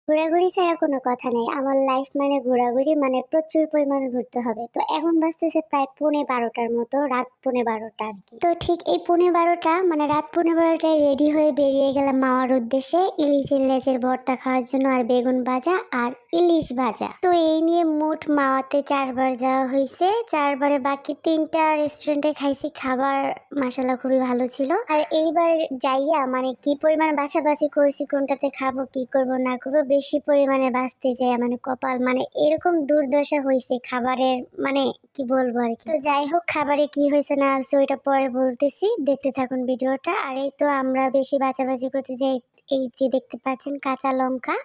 ঘোরাঘুরি ছাড়া কোনো কথা নেই। আমার লাইফ মানে ঘোরাঘুরি, মানে প্রচুর পরিমাণে ঘুরতে হবে। তো এখন বাজতেছে প্রায় 12:15টার মতো, রাত 12:30 আরকি। তো ঠিক এই 12:15 মানে রাত 12:15টায় রেডি হয়ে বেরিয়ে গেলাম মাওয়ার উদ্দেশ্যে ইলিশের লেজের ভর্তা খাওয়ার জন্য, আর বেগুন ভাজা আর ইলিশ ভাজা। তো এই নিয়ে মোট মাওয়াতে 4বার যাওয়া হয়েছে। 4বারে বাকি 3টা রেস্টুরেন্টে খাইছি। খাবার মাশাআল্লাহ খুবই ভালো ছিল। আর এইবার যাইয়া মানে কি পরিমাণ বাছাবাছি করছি কোনটাতে খাবো, কি করব না করব, বেশি পরিমাণে বাঁচতে যাই মানে কপাল, মানে এরকম দুর্দশা হয়েছে খাবারের, মানে কি বলবো আর কি। তো যাই হোক, খাবারে কি হয়েছে না হয়েছে ওইটা পরে বলতেছি, দেখতে থাকুন ভিডিওটা। আর এই তো আমরা বেশি বাছাবাছি করতে যাই, এই যে দেখতে পাচ্ছেন কাঁচা লঙ্কা,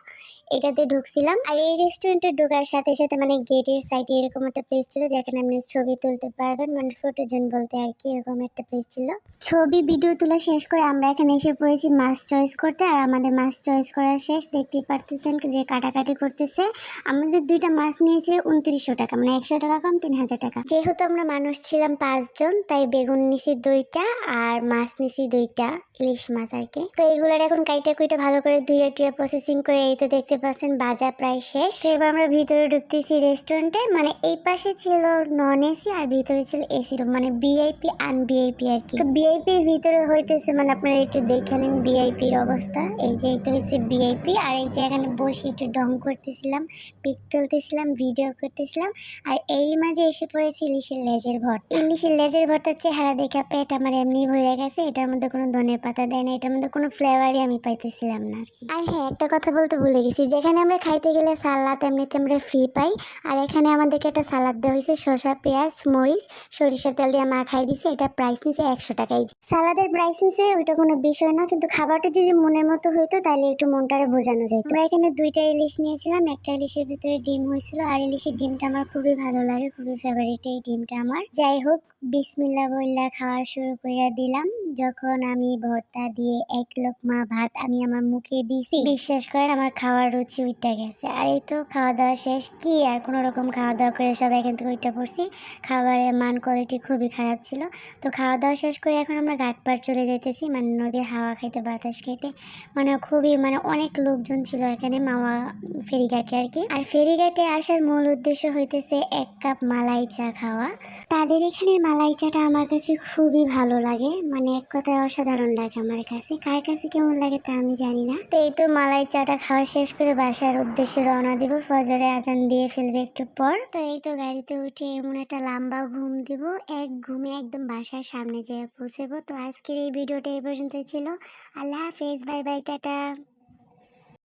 এটাতে ঢুকছিলাম। আর এই রেস্টুরেন্টে ঢোকার সাথে সাথে মানে গেটের সাইডে এরকম একটা প্লেস ছিল যেখানে আপনি ছবি তুলতে পারবেন, মানে ফটো জোন বলতে আর কি, এরকম একটা প্লেস ছিল। ছবি ভিডিও তোলা শেষ করে আমরা এখানে এসে পড়েছি মাছ চয়েস করতে। আর আমাদের মাছ চয়েস করা শেষ, দেখতেই পারতেছেন যে কাটাকাটি করতেছে। আমাদের দুইটা মাছ নিয়েছে 2900 টাকা, মানে 100 টাকা কম, 3000 টাকা। যেহেতু আমরা মানুষ ছিলাম 5 জন, তাই বেগুন নিছি 2টা আর মাছ নিছি 2টা, ইলিশ মাছ আর কি। তো এগুলোর এখন কাইটা কুইটা ভালো করে ধুয়ে টুয়ে প্রসেসিং করে এই তো দেখতে পাচ্ছেন ভাজা প্রায় শেষ। তো এবার আমরা ভিতরে ঢুকতেছি রেস্টুরেন্টে। মানে এই পাশে ছিল নন এসি আর ভিতরে ছিল এসি রুম, মানে ভিআইপি আনভিআইপি আর কি। তো ভিআইপির ভিতরে হইতেছে, মানে আপনারা একটু দেখে নিন ভিআইপির অবস্থা। এই যে এটা হচ্ছে ভিআইপি। আর এই যে এখানে বসে একটু ডং করতেছিলাম, পিক তুলতেছিলাম, ভিডিও করতেছিলাম। আর এই মাঝে এসে পড়েছি ইলিশের লেজের ভর্তা। ইলিশের লেজের ভর্তার চেহারা দেখে পেট আমার এমনি ভরে গেছে। এটার মধ্যে কোনো ধনে পাতা দেয় না, এটার মধ্যে কোনো ফ্লেভারই আমি পাইতেছিলাম না আর কি। আর হ্যাঁ, একটা কথা বলতে ভুলে গেছি, যেখানে আমরা খাইতে গেলে সালাদ এমনিতে আমরা ফ্রি পাই, আর এখানে আমাদেরকে একটা সালাদ দেওয়া হয়েছে, শসা, পেঁয়াজ, মরিচ, সরিষার তেল দিয়ে মাখাই দিছে। এটা প্রাইস নিছে 100 টাকাই। সালাদের প্রাইস নিছে, ওইটা কোনো বিষয় না, কিন্তু খাবারটা যদি মনের মতো হইতো তাহলে একটু মনটারে বোঝানো যায়। আমরা এখানে 2টা ইলিশ নিয়েছিলাম, একটা ইলিশের ভিতরে ডিম হয়েছিল, আর ইলিশের ডিমটা আমার খুবই ভালো লাগে, খুবই ফেভারিট এই ডিমটা আমার। যাই হোক, বিসমিল্লাহ বললা খাওয়া শুরু করে দিলাম। যখন আমি ভর্তা দিয়ে এক লোকমা ভাত আমি আমার মুখে দিয়েছি, বিশ্বাস করেন আমার খাওয়ার রুচি উঠে গেছে। আর এই তো খাওয়া দাওয়া শেষ, কি আর কোনো রকম খাওয়া দাওয়া করে সবাই এখান থেকে উঠে পড়ছি। খাবারের মান কোয়ালিটি খুবই খারাপ ছিল। তো খাওয়া দাওয়া শেষ করে এখন আমরা ঘাটপাড় চলে যেতেছি, মানে নদীর হাওয়া খাইতে, বাতাস খাইতে। মানে খুবই, মানে অনেক লোকজন ছিল এখানে মাওয়া ফেরিঘাটে আর কি। আর ফেরিঘাটে আসার মূল উদ্দেশ্য হইতেছে 1 কাপ মালাই চা খাওয়া। তাদের এখানে মালাই চাটা আমার কাছে খুবই ভালো লাগে, মানে এক কথায় অসাধারণ লাগে আমার কাছে। কার কাছে কেমন লাগে তা আমি জানি না। তো এই তো মালাই চাটা খাওয়া শেষ করে বাসার উদ্দেশ্যে রওনা দিব, ফজরে আজান দিয়ে ফেলবে একটু পর। তো এই তো গাড়িতে উঠে এমন একটা লম্বা ঘুম দিব, এক ঘুমে একদম বাসার সামনে যেয়ে পৌঁছাবো। তো আজকের এই ভিডিওটা এই পর্যন্ত ছিল। আল্লাহ হাফেজ, বাই বাই, টাটা।